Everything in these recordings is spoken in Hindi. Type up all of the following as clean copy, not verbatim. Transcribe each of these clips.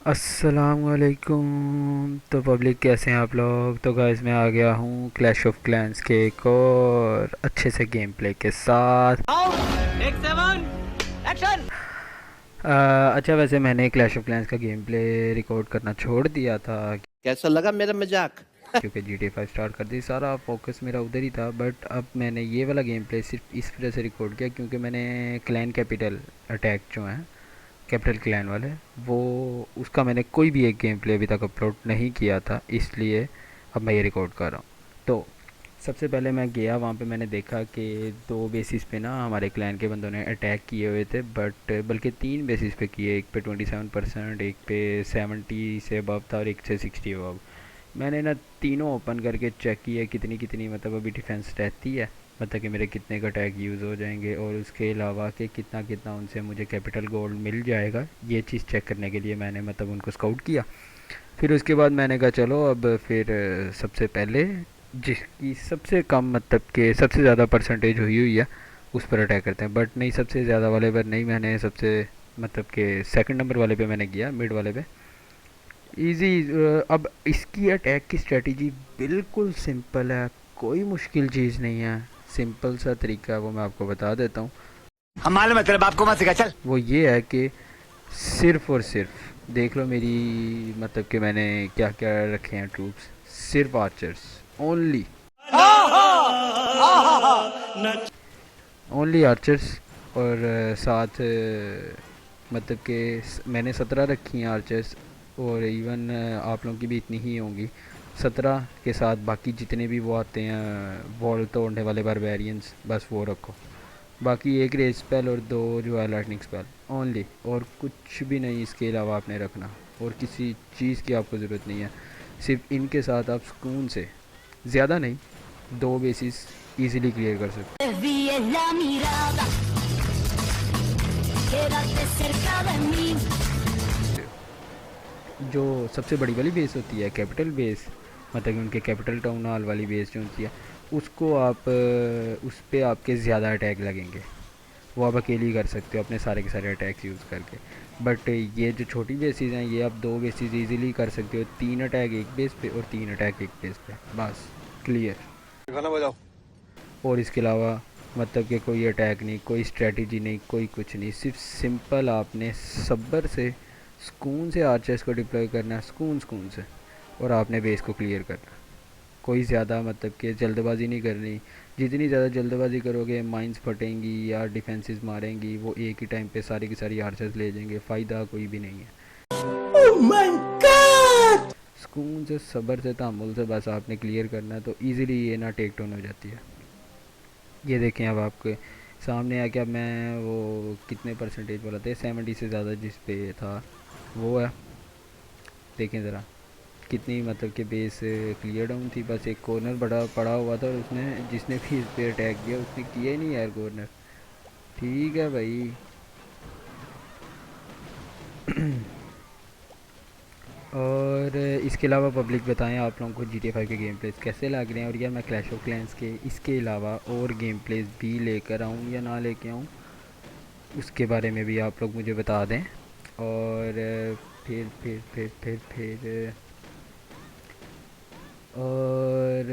अस्सलामुअलैकुम। तो पब्लिक कैसे हैं आप लोग। तो गाइस मैं आ गया हूँ क्लैश ऑफ क्लैंस के एक और अच्छे से गेम प्ले के साथ। एक्शन। अच्छा वैसे मैंने क्लैश ऑफ क्लैंस का गेम प्ले रिकॉर्ड करना छोड़ दिया था कैसा लगा मेरा मजाक? क्योंकि GTA 5 स्टार्ट कर दी, सारा फोकस मेरा उधर ही था। बट अब मैंने ये वाला गेम प्ले सिर्फ इस वजह से रिकॉर्ड किया क्योंकि मैंने क्लैन कैपिटल अटैक जो है कैपिटल क्लैन वाले, वो उसका मैंने कोई भी एक गेम प्ले अभी तक अपलोड नहीं किया था, इसलिए अब मैं ये रिकॉर्ड कर रहा हूँ। तो सबसे पहले मैं गया वहाँ पे, मैंने देखा कि दो बेसिस पे ना हमारे क्लैन के बंदों ने अटैक किए हुए थे, बट बल्कि तीन बेसिस पे किए। एक पे 27%, एक पे 70 से अबव था और एक से 60 अबव। मैंने ना तीनों ओपन करके चेक किया कितनी कितनी मतलब अभी डिफेंस रहती है, मतलब कि मेरे कितने का अटैक यूज़ हो जाएंगे, और उसके अलावा कि कितना कितना उनसे मुझे कैपिटल गोल्ड मिल जाएगा। ये चीज़ चेक करने के लिए मैंने मतलब उनको स्काउट किया। फिर उसके बाद मैंने कहा चलो अब फिर सबसे पहले जिसकी सबसे कम मतलब कि सबसे ज़्यादा परसेंटेज हुई हुई है उस पर अटैक करते हैं। बट नहीं, सबसे ज़्यादा वाले पर नहीं, मैंने सबसे मतलब कि सेकंड नंबर वाले पे मैंने किया, मिड वाले पे इजी। अब इसकी अटैक की स्ट्रेटजी बिल्कुल सिंपल है, कोई मुश्किल चीज़ नहीं है। सिंपल सा तरीका है, वो मैं आपको बता देता हूँ। हम मालूम है तेरे बाप को मत सिखा चल। वो ये है कि सिर्फ और सिर्फ देख लो मेरी, मतलब कि मैंने क्या क्या रखे हैं ट्रूप्स। सिर्फ आर्चर्स ओनली, ओनली आर्चर्स। और साथ मतलब कि मैंने 17 रखी हैं आर्चर्स, और इवन आप लोगों की भी इतनी ही होंगी। 17 के साथ बाकी जितने भी वो आते हैं वॉल तोड़ने वाले बारबेरियंस, बस वो रखो। बाकी एक रेस स्पेल और दो जो है लाइटनिंग स्पेल ओनली, और कुछ भी नहीं इसके अलावा आपने रखना। और किसी चीज़ की आपको ज़रूरत नहीं है। सिर्फ इनके साथ आप सुकून से, ज़्यादा नहीं, दो बेसिस इजीली क्लियर कर सकते हो। जो सबसे बड़ी वाली बेस होती है कैपिटल बेस, मतलब कि उनके कैपिटल टाउन हॉल वाली बेस जो होती है, उसको आप उस पर आपके ज़्यादा अटैक लगेंगे। वो आप अकेले ही कर सकते हो अपने सारे के सारे अटैक्स यूज़ करके। बट ये जो छोटी बेसिस हैं ये आप दो बेसिस इजीली कर सकते हो, 3 अटैक एक बेस पे और 3 अटैक एक बेस पे, बस क्लियर। गाना बजाओ। और इसके अलावा मतलब कि कोई अटैक नहीं, कोई स्ट्रेटजी नहीं, कोई कुछ नहीं। सिर्फ सिंपल आपने सब्र से सुकून से आर्चर्स को डिप्लॉय करना है, सुकून सुकून से, और आपने बेस को क्लियर करना है। कोई ज़्यादा मतलब कि जल्दबाजी नहीं करनी। जितनी ज़्यादा जल्दबाजी करोगे माइंस फटेंगी या डिफेंसेस मारेंगी, वो एक ही टाइम पे सारी की सारी आर्चर्स ले जाएंगे, फ़ायदा कोई भी नहीं है। Oh my God. सुकून से सब्र से तहम्मुल से बस आपने क्लियर करना है, तो ईज़िली ये ना टेक डाउन हो जाती है। ये देखें अब आपके सामने आ, क्या मैं वो कितने परसेंटेज बोला था, 70 से ज़्यादा जिस पे था वो है। देखें ज़रा कितनी मतलब कि बेस क्लियर डाउन थी, बस एक कॉर्नर बड़ा पड़ा हुआ था, और उसने जिसने भी इस पे अटैक किया उसने किया ही नहीं यार कॉर्नर। ठीक है भाई। और इसके अलावा पब्लिक बताएं आप लोगों को GTA 5 के गेम प्लेस कैसे लग रहे हैं, और यार मैं क्लैश ऑफ क्लैंस के इसके अलावा और गेम प्लेस भी लेकर आऊँ या ना लेके आऊँ, उसके बारे में भी आप लोग मुझे बता दें। और फिर और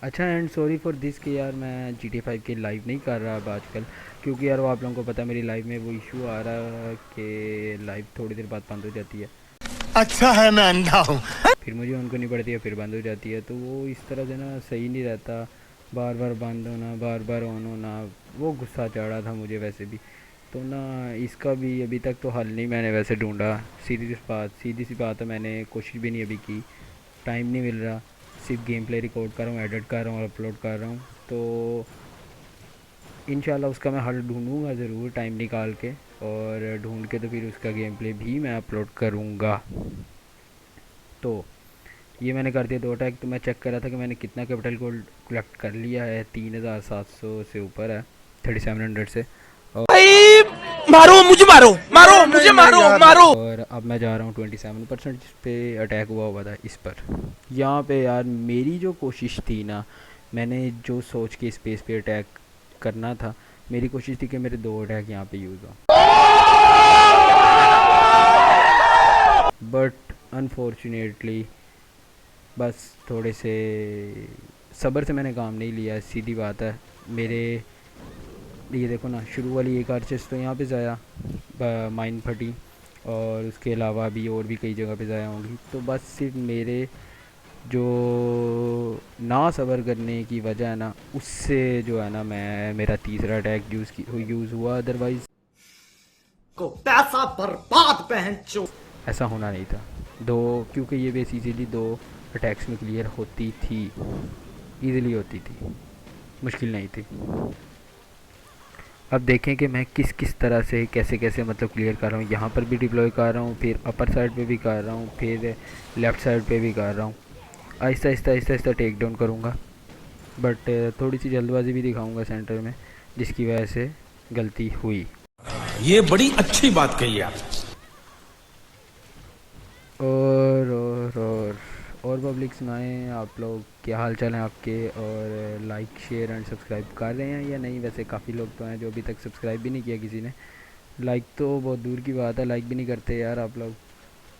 अच्छा, एंड सॉरी फॉर दिस कि यार मैं GTA 5 के लाइव नहीं कर रहा अब आजकल, क्योंकि यार वो आप लोगों को पता है मेरी लाइव में वो इशू आ रहा है कि लाइव थोड़ी देर बाद बंद हो जाती है। अच्छा है मैं अंधा हूँ। फिर मुझे उनको नहीं पड़ती है, फिर बंद हो जाती है, तो वो इस तरह से ना सही नहीं रहता। बार बार बंद होना, बार बार ऑन होना, वो गुस्सा चढ़ा था मुझे वैसे भी। तो ना इसका भी अभी तक तो हल नहीं मैंने वैसे ढूंढा। सीधी सी बात है, मैंने कोशिश भी नहीं अभी की, टाइम नहीं मिल रहा। सिर्फ गेम प्ले रिकॉर्ड कर रहा हूँ, एडिट कर रहा हूँ, अपलोड कर रहा हूँ। तो इंशाल्लाह उसका मैं हल ढूंढूंगा ज़रूर टाइम निकाल के, और ढूंढ के तो फिर उसका गेम प्ले भी मैं अपलोड करूँगा। तो ये मैंने कर दिया 2 अटैक। तो मैं चेक कर रहा था कि मैंने कितना कैपिटल गोल्ड कलेक्ट कर लिया है, 3700 से ऊपर है, 3700 से। भाई मारो मुझे, मारो मारो मुझे, मारो मारो। और अब मैं जा रहा हूँ 27% जिस पे अटैक हुआ था इस पर। यहाँ पे यार मेरी जो कोशिश थी ना, मैंने जो सोच के स्पेस पे अटैक करना था, मेरी कोशिश थी कि मेरे 2 अटैक यहाँ पे यूज़ हो। अनफॉर्चुनेटली बस थोड़े से सब्र से मैंने काम नहीं लिया, सीधी बात है। मेरे ये देखो ना, शुरू वाली एक आर्चेस तो यहाँ पे ज़ाया माइन फटी, और उसके अलावा भी और भी कई जगह पे ज़ाया होंगी। तो बस सिर्फ मेरे जो ना सब्र करने की वजह है ना, उससे जो है ना मैं मेरा तीसरा अटैक यूज़ हुआ, अदरवाइज़ को पैसा बर्बाद पहन चो। ऐसा होना नहीं था। दो, क्योंकि ये बेस इजीली 2 अटैक्स में क्लियर होती थी, इजीली होती थी, मुश्किल नहीं थी। अब देखें कि मैं किस किस तरह से कैसे कैसे मतलब क्लियर कर रहा हूँ। यहाँ पर भी डिप्लॉय कर रहा हूँ, फिर अपर साइड पे भी कर रहा हूँ, फिर लेफ़्ट साइड पे भी कर रहा हूँ। आहिस्ता आहिस्ता आहिस्ता आहिस्ता टेक डाउन करूँगा, बट थोड़ी सी जल्दबाजी भी दिखाऊँगा सेंटर में, जिसकी वजह से गलती हुई। ये बड़ी अच्छी बात कही आप। और पब्लिक सुनाएं, आप लोग क्या हाल चाल हैं आपके, और लाइक शेयर एंड सब्सक्राइब कर रहे हैं या नहीं। वैसे काफ़ी लोग तो हैं जो अभी तक सब्सक्राइब भी नहीं किया किसी ने, लाइक तो बहुत दूर की बात है, लाइक भी नहीं करते यार आप लोग।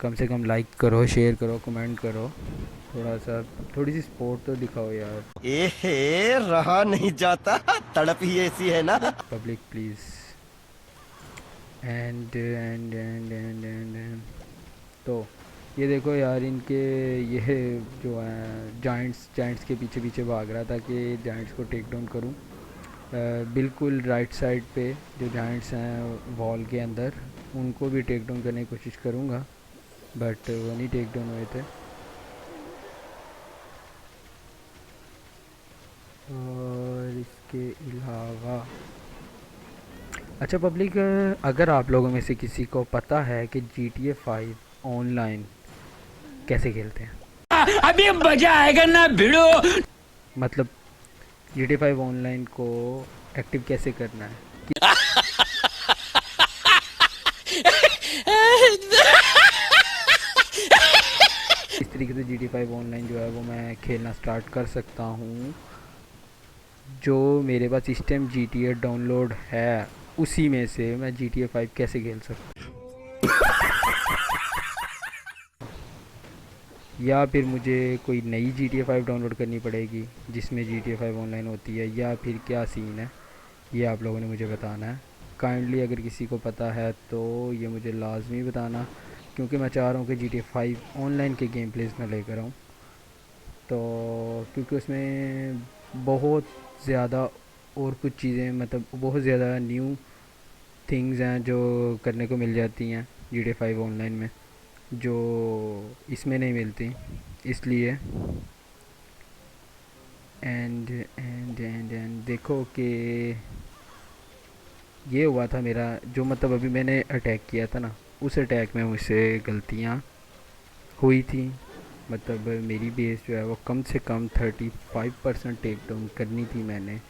कम से कम लाइक करो, शेयर करो, कमेंट करो, थोड़ी सी सपोर्ट तो दिखाओ यार। ए रहा नहीं जाता, तड़प ही ऐसी है ना। Public please. एंड तो ये देखो यार, इनके ये जो है जाइंट्स के पीछे पीछे भाग रहा था कि जाइंट्स को टेक डाउन करूं। बिल्कुल राइट साइड पे जो जाइंट्स हैं वॉल के अंदर, उनको भी टेक डाउन करने की कोशिश करूंगा, बट वो नहीं टेक डाउन हुए थे। और इसके अलावा अच्छा पब्लिक, अगर आप लोगों में से किसी को पता है कि GTA 5 ऑनलाइन कैसे खेलते हैं, अभी मजा आएगा ना भिड़ो। मतलब GTA 5 ऑनलाइन को एक्टिव कैसे करना है, इस तरीके से GTA 5 ऑनलाइन जो है वो मैं खेलना स्टार्ट कर सकता हूँ। जो मेरे पास इस टाइम GTA डाउनलोड है, उसी में से मैं GTA 5 कैसे खेल सकता हूँ, या फिर मुझे कोई नई GTA 5 डाउनलोड करनी पड़ेगी जिसमें GTA 5 ऑनलाइन होती है, या फिर क्या सीन है, ये आप लोगों ने मुझे बताना है। काइंडली अगर किसी को पता है तो ये मुझे लाजमी बताना, क्योंकि मैं चाह रहा हूँ कि GTA 5 ऑनलाइन के गेम प्लेस में लेकर आऊँ। तो क्योंकि उसमें बहुत ज़्यादा और कुछ चीज़ें, मतलब बहुत ज़्यादा न्यू थिंग्स हैं जो करने को मिल जाती हैं GTA 5 ऑनलाइन में, जो इसमें नहीं मिलती, इसलिए एंड देखो कि ये हुआ था मेरा, जो मतलब अभी मैंने अटैक किया था ना, उस अटैक में मुझसे गलतियाँ हुई थी। मतलब मेरी बेस जो है वो कम से कम 35% टेक डाउन करनी थी मैंने,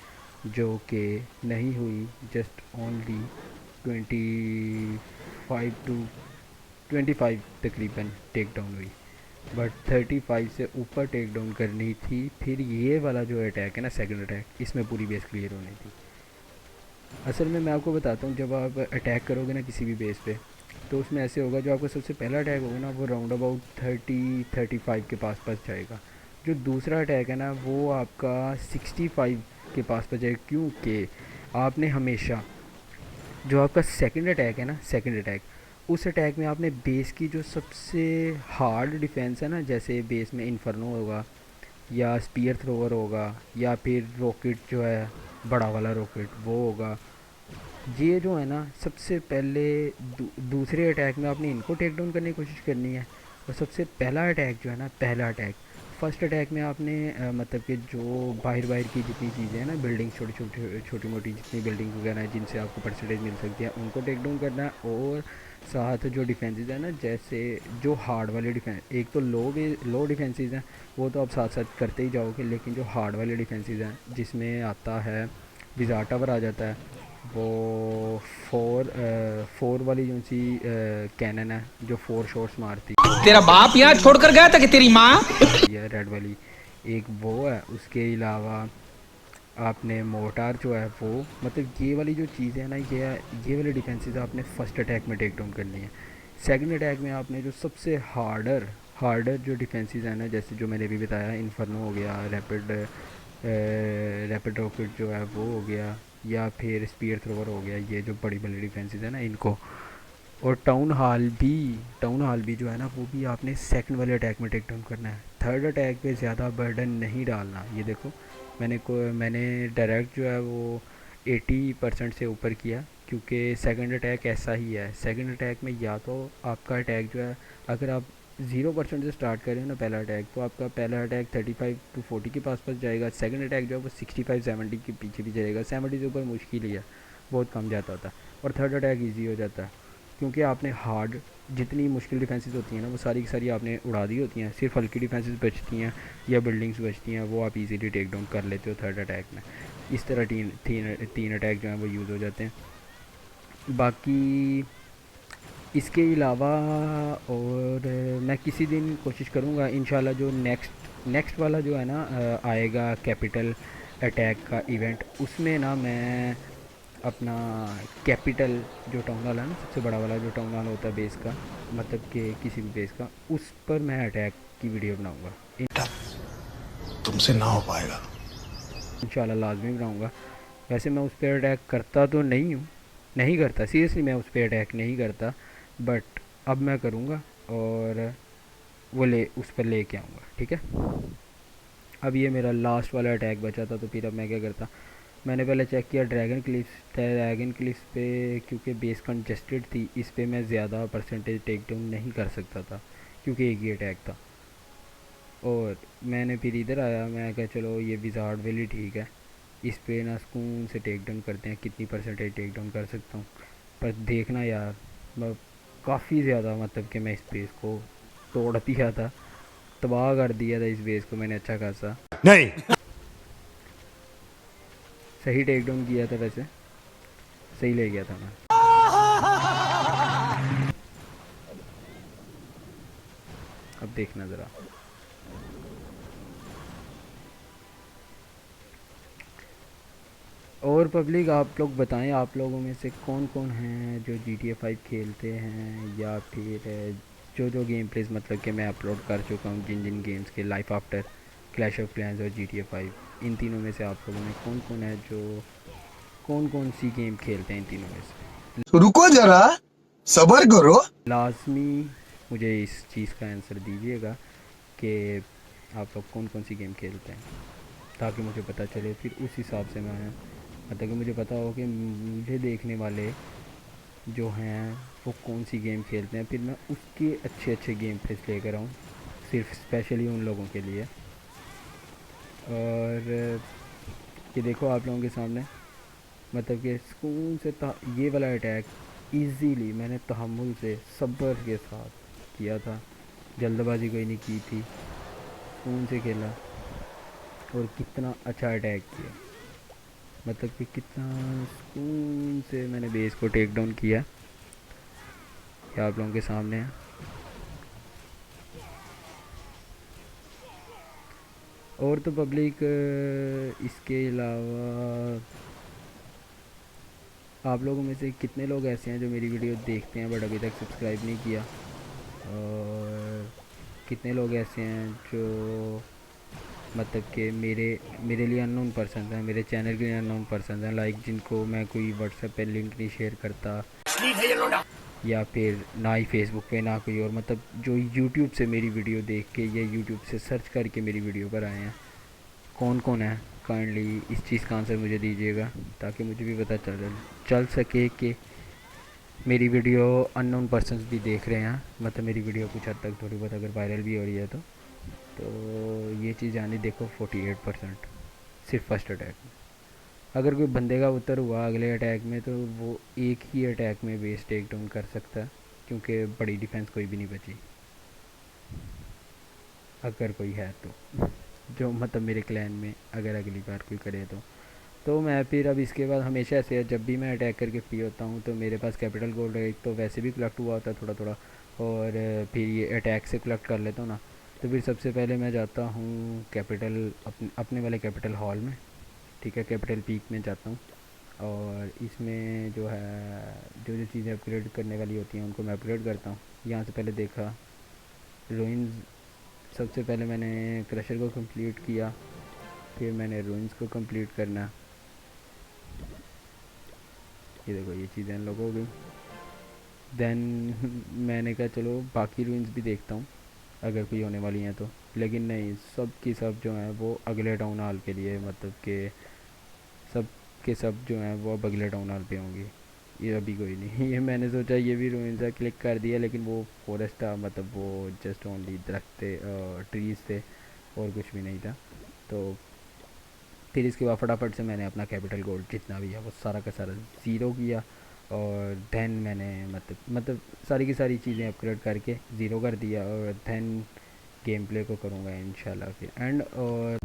जो कि नहीं हुई, जस्ट ओनली 25 तकरीबन टेक डाउन हुई, बट 35 से ऊपर टेक डाउन करनी थी। फिर ये वाला जो अटैक है ना, सेकंड अटैक, इसमें पूरी बेस क्लियर होनी थी। असल में मैं आपको बताता हूँ, जब आप अटैक करोगे ना किसी भी बेस पे, तो उसमें ऐसे होगा, जो आपका सबसे पहला अटैक होगा ना, वो राउंड अबाउट 35 के पास जाएगा। जो दूसरा अटैक है ना, वो आपका 65 के पास जाएगा, क्योंकि आपने हमेशा जो आपका सेकंड अटैक है ना, सेकंड अटैक, उस अटैक में आपने बेस की जो सबसे हार्ड डिफेंस है ना, जैसे बेस में इन्फर्नो होगा, या स्पीयर थ्रोवर होगा, या फिर रॉकेट जो है बड़ा वाला रॉकेट वो होगा, ये जो है ना सबसे पहले दूसरे अटैक में आपने इनको टेक डाउन करने की कोशिश करनी है। और सबसे पहला अटैक जो है ना, पहला अटैक, फर्स्ट अटैक में आपने मतलब कि जो बाहर की जितनी चीज़ें हैं ना, बिल्डिंग छोटी मोटी जितनी बिल्डिंग वगैरह हैं जिनसे आपको परसेंटेज मिल सकती है, उनको टेक डाउन करना है। और साथ जो डिफेंसेस है ना, जैसे जो हार्ड वाले डिफेंस, एक तो लो डिफेंसेस हैं, वो तो आप साथ साथ करते ही जाओगे, लेकिन जो हार्ड वाले डिफेंसेस हैं जिसमें आता है विज़ार्ड टावर आ जाता है, वो फोर वाली जो सी कैनन है, जो 4 शॉट्स मारती तेरा बाप यहाँ छोड़कर गया था कि तेरी माँ। है, रेड वाली एक वो है। उसके अलावा आपने मोटार जो है वो, मतलब ये वाली जो चीज़ें हैं ना, ये वाली डिफेंसेस आपने फर्स्ट अटैक में टेक डाउन करनी है। सेकंड अटैक में आपने जो सबसे हार्डर हार्डर जो डिफेंसेस हैं ना, जैसे जो मैंने अभी बताया, इन्फर्नो हो गया, रैपिड रॉकेट जो है वो हो गया, या फिर स्पीयर थ्रोवर हो गया, ये जो बड़ी बड़ी डिफेंसेस हैं ना इनको। और टाउन हॉल भी जो है ना वो भी आपने सेकंड वाले अटैक में टेक डाउन करना है, थर्ड अटैक पे ज़्यादा बर्डन नहीं डालना। ये देखो, मैंने डायरेक्ट जो है वो 80% से ऊपर किया, क्योंकि सेकंड अटैक ऐसा ही है। सेकंड अटैक में या तो आपका अटैक जो है, अगर आप 0% से स्टार्ट करें ना पहला अटैक, तो आपका पहला अटैक 35 to 40 के पास जाएगा। सेकंड अटैक जो है वो 65-70 के पीछे भी जाएगा। 70 से ऊपर मुश्किल ही है, बहुत कम जाता होता है। और थर्ड अटैक ईजी हो जाता है, क्योंकि आपने हार्ड जितनी मुश्किल डिफेंसेस होती हैं ना वो सारी की सारी आपने उड़ा दी होती हैं, सिर्फ हल्की डिफेंसेस बचती हैं या बिल्डिंग्स बचती हैं, वो आप इजीली टेक डाउन कर लेते हो थर्ड अटैक में। इस तरह तीन अटैक जो हैं वो यूज़ हो जाते हैं। बाकी इसके अलावा और मैं किसी दिन कोशिश करूँगा इंशाल्लाह, जो नेक्स्ट वाला जो है ना आएगा कैपिटल अटैक का इवेंट, उसमें ना मैं अपना कैपिटल जो टाउन हॉल है ना, सबसे बड़ा वाला जो टाउन हॉल होता है बेस का, मतलब कि किसी भी बेस का, उस पर मैं अटैक की वीडियो बनाऊँगा। तुमसे ना हो पाएगा। इंशाल्लाह लाजमी बनाऊँगा। वैसे मैं उस पर अटैक करता तो नहीं हूँ, नहीं करता सीरियसली, मैं उस पर अटैक नहीं करता, बट अब मैं करूँगा और वो उस पर ले के आऊँगा, ठीक है। अब ये मेरा लास्ट वाला अटैक बचा था, तो फिर अब मैं क्या करता, मैंने पहले चेक किया ड्रैगन क्लिफ्स पे, क्योंकि बेस कंजेस्टेड थी, इस पे मैं ज़्यादा परसेंटेज टेक डाउन नहीं कर सकता था, क्योंकि एक ही अटैक था। और मैंने फिर इधर आया, मैं कहा चलो ये विजार्ड वैली ठीक है, इस पे ना सुकून से टेक डाउन करते हैं, कितनी परसेंटेज टेक डाउन कर सकता हूँ। पर देखना यार, मैं काफ़ी ज़्यादा, मतलब कि मैं इस बेस को तोड़ दिया था, तबाह कर दिया था इस बेस को मैंने अच्छा खासा। नहीं। सही टेक डाउन किया था वैसे, सही ले गया था मैं। अब देखना ज़रा। और पब्लिक आप लोग बताएं, आप लोगों में से कौन कौन हैं जो GTA 5 खेलते हैं, या फिर जो जो गेम प्लेस मतलब कि मैं अपलोड कर चुका हूँ, जिन जिन गेम्स के, life after, clash of clans और GTA 5, इन तीनों में से आप लोगों में कौन कौन है जो कौन कौन सी गेम खेलते हैं इन तीनों में से। रुको जरा, सबर करो। लाजमी मुझे इस चीज़ का आंसर दीजिएगा कि आप लोग कौन कौन सी गेम खेलते हैं, ताकि मुझे पता चले, फिर उस हिसाब से मैं, मतलब कि मुझे पता हो कि मुझे देखने वाले जो हैं वो कौन सी गेम खेलते हैं, फिर मैं उसके अच्छे अच्छे गेम प्लेस लेकर आऊँ, सिर्फ स्पेशली उन लोगों के लिए। और ये देखो आप लोगों के सामने, मतलब कि सुकून से ये वाला अटैक इजीली मैंने तहम्मुल से सब्र के साथ किया था, जल्दबाजी कोई नहीं की थी, सुकून से खेला, और कितना अच्छा अटैक किया, मतलब कि कितना सुकून से मैंने बेस को टेक डाउन किया, ये आप लोगों के सामने है। और तो पब्लिक इसके अलावा आप लोगों में से कितने लोग ऐसे हैं जो मेरी वीडियो देखते हैं बट अभी तक सब्सक्राइब नहीं किया, और कितने लोग ऐसे हैं जो मतलब कि मेरे मेरे लिए अननोन पर्सन हैं, मेरे चैनल के लिए अननोन पर्सन हैं, लाइक जिनको मैं कोई व्हाट्सएप पे लिंक नहीं शेयर करता, या फिर ना ही फेसबुक पे, ना कोई और, मतलब जो यूट्यूब से मेरी वीडियो देख के या यूट्यूब से सर्च करके मेरी वीडियो पर आए हैं, कौन कौन है, काइंडली इस चीज़ का आंसर मुझे दीजिएगा, ताकि मुझे भी पता चल सके कि मेरी वीडियो अननोन पर्सन्स भी देख रहे हैं, मतलब मेरी वीडियो कुछ हद तक थोड़ी बहुत अगर वायरल भी हो रही है तो ये चीज़ आनी देखो 48% सिर्फ फर्स्ट अटैक में। अगर कोई बंदे का उत्तर हुआ अगले अटैक में, तो वो एक ही अटैक में बेस टेक डाउन कर सकता है, क्योंकि बड़ी डिफेंस कोई भी नहीं बची, अगर कोई है तो, जो मतलब मेरे क्लैन में अगर अगली बार कोई करे तो मैं फिर अब इसके बाद हमेशा से, जब भी मैं अटैक करके फ्री होता हूँ तो मेरे पास कैपिटल गोल्ड एक तो वैसे भी कलेक्ट हुआ होता है थोड़ा थोड़ा, और फिर ये अटैक से कलेक्ट कर लेता हूँ ना, तो फिर सबसे पहले मैं जाता हूँ कैपिटल, अपने वाले कैपिटल हॉल में, ठीक है, कैपिटल पीक में जाता हूँ, और इसमें जो है जो जो चीज़ें अपग्रेड करने वाली होती हैं उनको मैं अपग्रेड करता हूँ। यहाँ से पहले देखा रूइंस सबसे पहले मैंने क्रशर को कंप्लीट किया, फिर मैंने रूइंस को कंप्लीट करना। ये देखो ये चीज़ें अनलॉक हो गई। देन मैंने कहा चलो बाकी रूइंस भी देखता हूँ अगर कोई होने वाली हैं तो, लेकिन नहीं, सब की सब जो हैं वो अगले टाउन हॉल के लिए, मतलब कि सब के सब जो हैं वो अब अगले टाउन हॉल पे होंगी। ये अभी कोई नहीं ये मैंने सोचा ये भी रूइंस है, क्लिक कर दिया, लेकिन वो फॉरेस्ट था, मतलब वो जस्ट ओनली दरख्त थे, ट्रीज़ थे और कुछ भी नहीं था। तो फिर इसके बाद फटाफट से मैंने अपना कैपिटल गोल्ड जितना भी है वो सारा का सारा ज़ीरो किया, और देन मैंने मतलब सारी की सारी चीज़ें अपग्रेड करके ज़ीरो कर दिया, और देन गेम प्ले को करूँगा इंशाल्लाह फिर एंड। और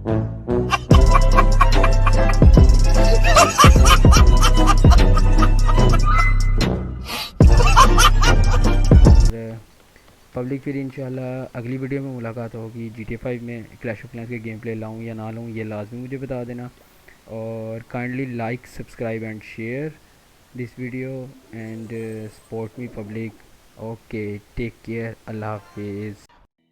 पब्लिक फिर इंशाल्लाह अगली वीडियो में मुलाकात होगी। GTA 5 में क्लैश ऑफ क्लैंस के गेम प्ले लाऊँ या ना लाऊँ ये लाजमी मुझे बता देना, और kindly like subscribe and share this video and support me public. Okay, take care, अल्लाह हाफिज़।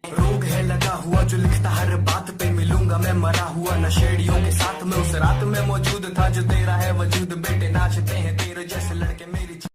रोग है लगा हुआ जो लिखता हर बात पे, मिलूंगा मैं मरा हुआ नशेड़ियों के साथ में, उस रात में मौजूद था जो तेरा है वजूद, बेटे नाचते हैं तेरे जैसे लड़के मेरी